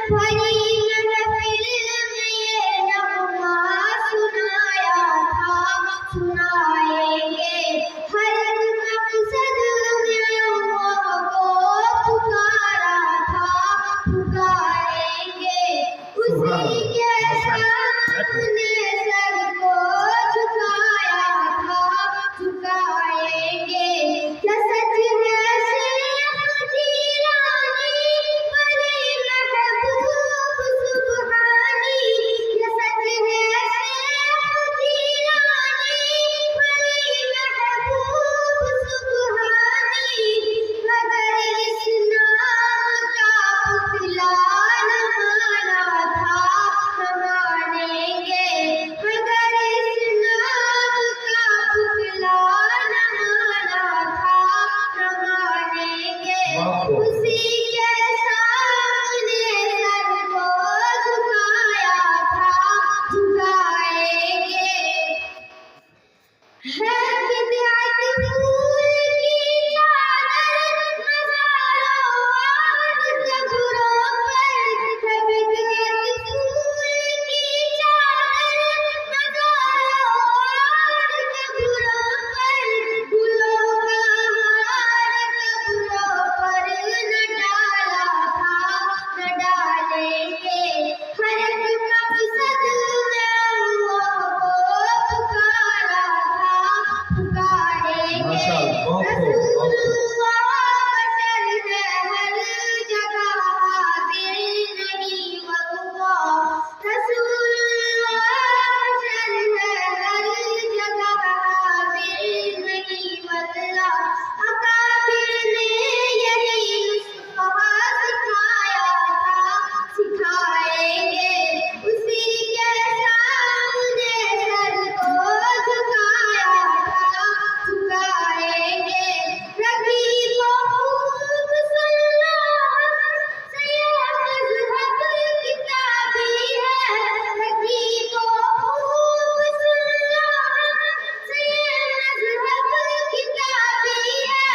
بھری محفل میں یہ نغمہ سنایا تھا، سنائیں گے ہر ایک مقصد میں اللہ کو پکارا تھا، پکاریں گے اسی کے سامنے سر کو جھکایا تھا، جھکائیں گے کیا سچ ہے شیخ جیلانی ولی محبوب سبحانی، کیا سچ ہے شیخ جیلانی ولی محبوب سبحانی، مگر اس نام کا پتلا نہ مانا تھا، نہ مانیں گے مگر اس نام کا پتلا نہ مانا تھا، نہ مانیں گے اسی کے سامنے سر کو جھکایا تھا، جھکائیں گے ہے بدعت پھول کی چادر مزاروں اور قبروں پر، ہے بدعت پھول کی چادر مزاروں اور قبروں پر، گلوں کا ہار قبروں پر نہ ڈالا تھا، نہ ڈالیں گے ہر ایک مقصد میں اللہ کو پکارا تھا، پکاریں گے رسول اللہ بشر ہے ہر جگہ حاضر نہیں واللہ، رسول اللہ بشر ہے ہر جگہ حاضر نہیں واللہ، اکابر نے یہی نسخہ سکھایا تھا، سکھائیں گے اسی کے سامنے سر کو جھکایا تھا، جھکائیں گے رقیب و خوب سن لو سے یہ مذہب کتابی ہے، رقیب و خوب سن لو سے یہ مذہب کتابی ہے،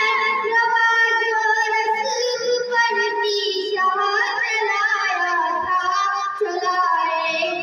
رواج و رسم پر پیشہ چلایا تھا، چلائیں